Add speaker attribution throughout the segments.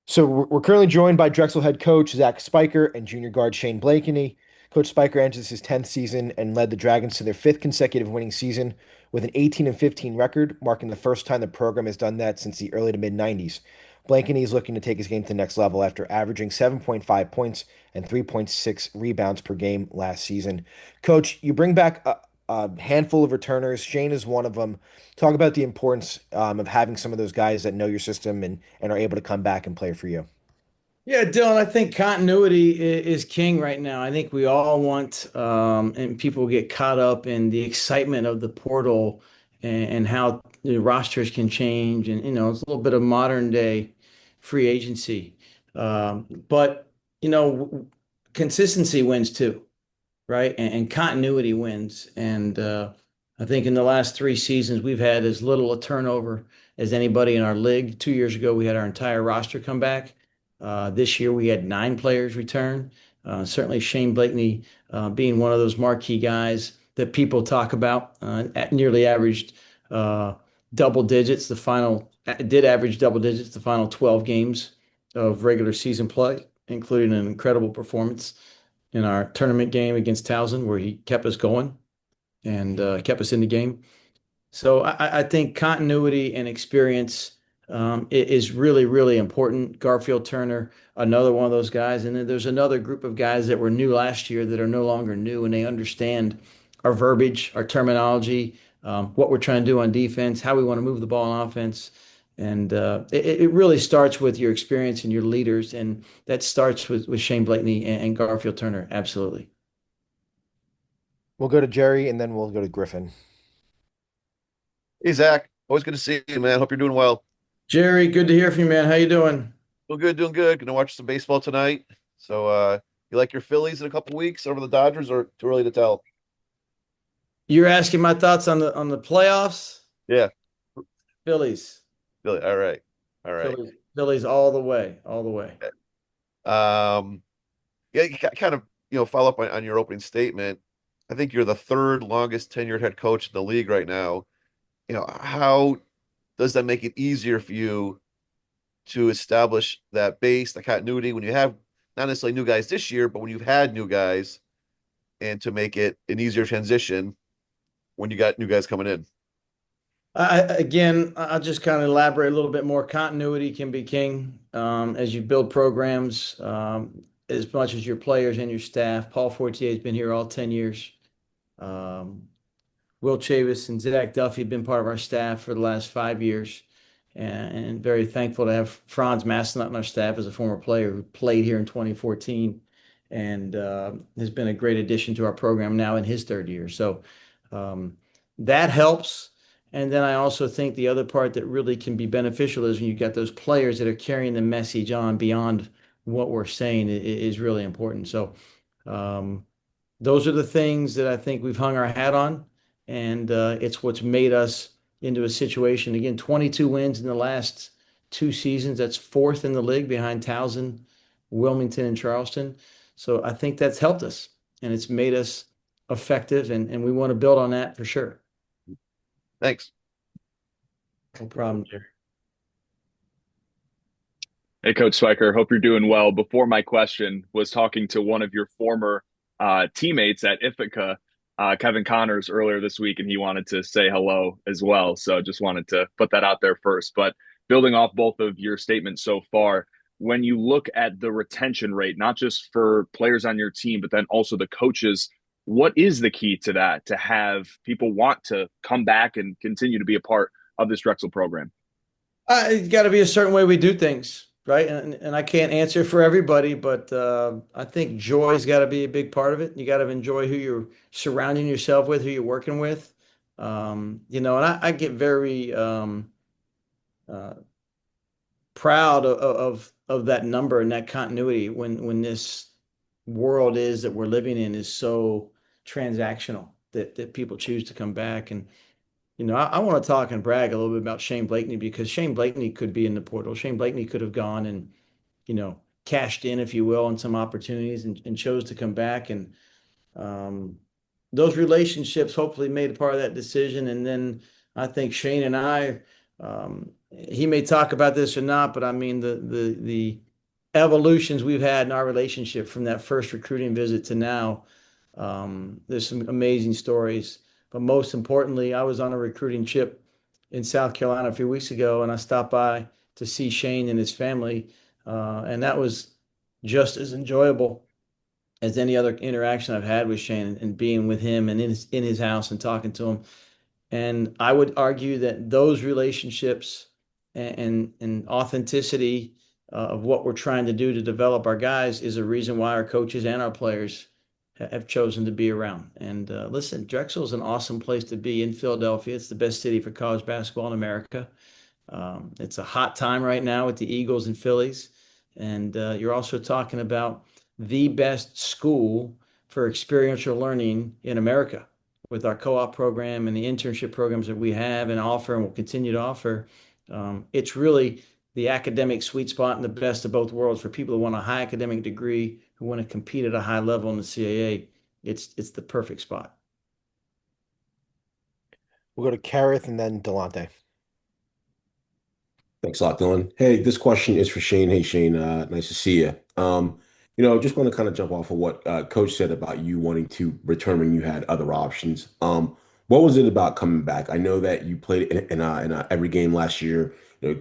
Speaker 1: So we're currently joined by Drexel head coach Zach Spiker and junior guard Shane Blakeney. Coach Spiker enters his 10th season and led the Dragons to their fifth consecutive winning season with an 18 and 15 record, marking the first time the program has done that since the early to mid 90s. Blakeney is looking to take his game to the next level after averaging 7.5 points and 3.6 rebounds per game last season. Coach, you bring back a handful of returners. Shane is one of them. Talk about the importance of having some of those guys that know your system and are able to come back and play for you.
Speaker 2: Yeah, Dylan, I think continuity is king right now. I think we all want, and people get caught up in the excitement of the portal and how the rosters can change. And, it's a little bit of modern day free agency. But, consistency wins too, right? And continuity wins. And I think in the last 3 seasons, we've had as little a turnover as anybody in our league. 2 years ago, we had our entire roster come back. This year, we had 9 players return. Certainly, Shane Blakeney being one of those marquee guys that people talk about, at nearly averaged uh, double digits. Did average double digits the final 12 games of regular season play, including an incredible performance in our tournament game against Towson, where he kept us going and kept us in the game. So I think continuity and experience is really, really important. Garfield Turner, another one of those guys. And then there's another group of guys that were new last year that are no longer new, and they understand our verbiage, our terminology, what we're trying to do on defense, how we want to move the ball on offense. And it really starts with your experience and your leaders. And that starts with Shane Blakeney and Garfield Turner. Absolutely.
Speaker 1: We'll go to Jerry and then we'll go to Griffin.
Speaker 3: Hey Zach, always good to see you, man. Hope you're doing well.
Speaker 2: Jerry, good to hear from you, man. How you doing?
Speaker 3: Doing good, doing good. Gonna watch some baseball tonight. So you like your Phillies in a couple weeks over the Dodgers, or too early to tell?
Speaker 2: You're asking my thoughts on the playoffs?
Speaker 3: Yeah,
Speaker 2: Phillies.
Speaker 3: Philly. All right. All right.
Speaker 2: Phillies all the way, all the way.
Speaker 3: Um, yeah, kind of, follow up on your opening statement. I think you're the third longest tenured head coach in the league right now. How does that make it easier for you to establish that base, the continuity when you have not necessarily new guys this year, but when you've had new guys, and to make it an easier transition when you got new guys coming in?
Speaker 2: Again, I'll just kind of elaborate a little bit more. Continuity can be king as you build programs, as much as your players and your staff. Paul Fortier has been here all 10 years. Um, Will Chavis and Zach Duffy have been part of our staff for the last 5 years, and very thankful to have Franz Massenut on our staff as a former player who played here in 2014 and has been a great addition to our program now in his third year. So um, that helps. And then I also think the other part that really can be beneficial is when you've got those players that are carrying the message on beyond what we're saying is really important. So um, those are the things that I think we've hung our hat on, and it's what's made us into a situation. Again, 22 wins in the last 2 seasons. That's fourth in the league behind Towson, Wilmington, and Charleston. So I think that's helped us, and it's made us effective, and we want to build on that for sure.
Speaker 3: Thanks.
Speaker 2: No problem, Jerry.
Speaker 4: Hey, Coach Spiker, hope you're doing well. Before my question was talking to one of your former teammates at Ithaca, Kevin Connors, earlier this week, and he wanted to say hello as well. So just wanted to put that out there first. But building off both of your statements so far, when you look at the retention rate, not just for players on your team, but then also the coaches, what is the key to that, to have people want to come back and continue to be a part of this Drexel program?
Speaker 2: It's got to be a certain way we do things, right? And I can't answer for everybody, but I think joy's got to be a big part of it. You got to enjoy who you're surrounding yourself with, who you're working with. And I get very uh, proud of that number and that continuity when this world is that we're living in is so transactional that people choose to come back. And I want to talk and brag a little bit about Shane Blakeney because Shane Blakeney could be in the portal. Shane Blakeney could have gone and, cashed in, if you will, on some opportunities and chose to come back. And um, those relationships hopefully made a part of that decision. And then I think Shane and I he may talk about this or not, but I mean the evolutions we've had in our relationship from that first recruiting visit to now. There's some amazing stories, but most importantly, I was on a recruiting trip in South Carolina a few weeks ago, and I stopped by to see Shane and his family, and that was just as enjoyable as any other interaction I've had with Shane and being with him and in his house and talking to him. And I would argue that those relationships and authenticity of what we're trying to do to develop our guys is a reason why our coaches and our players have chosen to be around. And listen, Drexel is an awesome place to be in Philadelphia. It's the best city for college basketball in America. It's a hot time right now with the Eagles and Phillies. And you're also talking about the best school for experiential learning in America with our co-op program and the internship programs that we have and offer and will continue to offer. It's really the academic sweet spot and the best of both worlds for people who want a high academic degree, who want to compete at a high level in the CAA. It's the perfect spot.
Speaker 1: We'll go to Kareth and then Delonte.
Speaker 5: Thanks a lot, Dylan. Hey, this question is for Shane. Hey, Shane, nice to see you. Just want to kind of jump off of what Coach said about you wanting to return when you had other options. What was it about coming back? I know that you played in every game last year,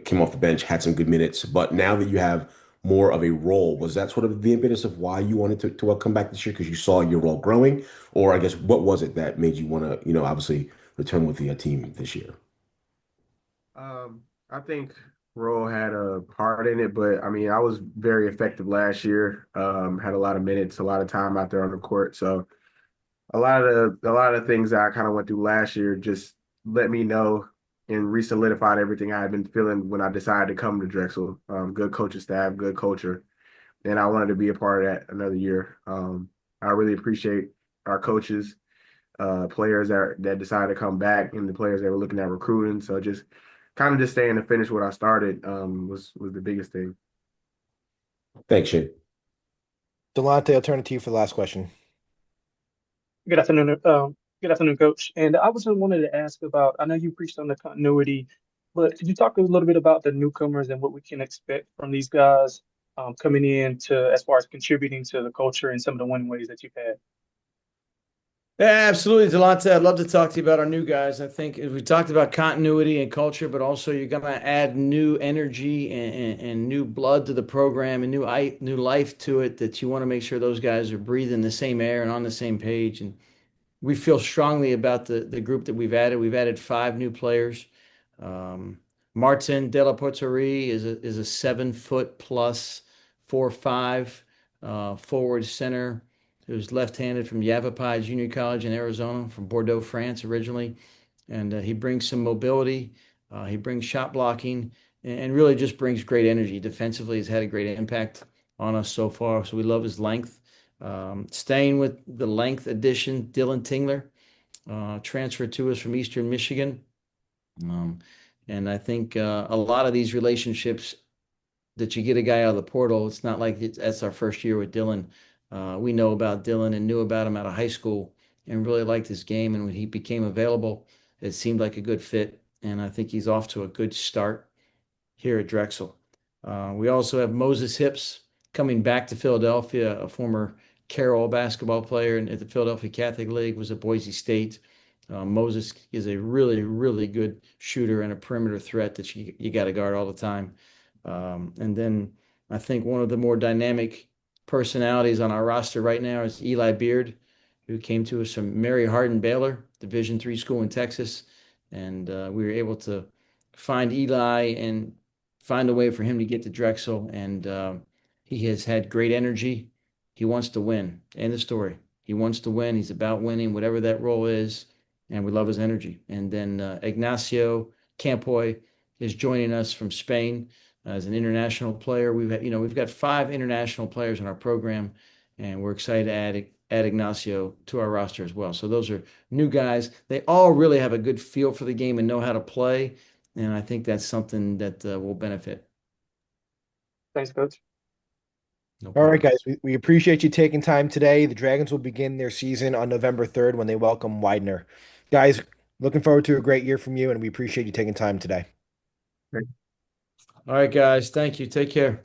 Speaker 5: came off the bench, had some good minutes, but now that you have more of a role, was that sort of the impetus of why you wanted to come back this year because you saw your role growing? Or I guess what was it that made you want to, obviously return with the team this year?
Speaker 6: I think role had a part in it, but I mean, I was very effective last year. Had a lot of minutes, a lot of time out there on the court. So a lot of things that I kind of went through last year just let me know and re-solidified everything I had been feeling when I decided to come to Drexel. Good coaching staff, good culture, and I wanted to be a part of that another year. I really appreciate our coaches, players that decided to come back, and the players that were looking at recruiting. So just kind of just staying to finish what I started was the biggest thing.
Speaker 5: Thanks, Shane.
Speaker 1: Delonte, I'll turn it to you for the last question.
Speaker 7: Good afternoon, good afternoon, Coach. And I was just wanted to ask about, I know you preached on the continuity, but could you talk a little bit about the newcomers and what we can expect from these guys coming in to as far as contributing to the culture and some of the winning ways that you've had?
Speaker 2: Yeah, absolutely, Delonte. I'd love to talk to you about our new guys. I think we talked about continuity and culture, but also you're going to add new energy and new blood to the program and new life to it that you want to make sure those guys are breathing the same air and on the same page. And we feel strongly about the group that we've added. We've added five new players. Martin De La Porterie is a 7 foot plus 4'5" forward center who's left-handed from Yavapai Junior College in Arizona, from Bordeaux, France originally, and he brings some mobility. He brings shot blocking and really just brings great energy. Defensively, he's had a great impact on us so far. So we love his length. Staying with the length addition, Dylan Tingler transferred to us from Eastern Michigan. And I think a lot of these relationships that you get a guy out of the portal, it's not like that's our first year with Dylan. We know about Dylan and knew about him out of high school and really liked his game. And when he became available, it seemed like a good fit. And I think he's off to a good start here at Drexel. We also have Moses Hips coming back to Philadelphia, a former Carroll basketball player at the Philadelphia Catholic League, was at Boise State. Moses is a really, really good shooter and a perimeter threat that you got to guard all the time. And then I think one of the more dynamic personalities on our roster right now is Eli Beard, who came to us from Mary Hardin Baylor, Division III school in Texas. And we were able to find Eli and find a way for him to get to Drexel. And he has had great energy. He wants to win. End of story. He wants to win. He's about winning, whatever that role is. And we love his energy. And then Ignacio Campoy is joining us from Spain as an international player. We've got five international players in our program, and we're excited to add Ignacio to our roster as well. So those are new guys. They all really have a good feel for the game and know how to play, and I think that's something that will benefit.
Speaker 7: Thanks, Coach.
Speaker 2: No
Speaker 1: All right,
Speaker 2: problem.
Speaker 1: guys, we appreciate you taking time today. The Dragons will begin their season on November 3rd when they welcome Widener. Guys, looking forward to a great year from you, and we appreciate you taking time today.
Speaker 2: All right, guys. Thank you. Take care.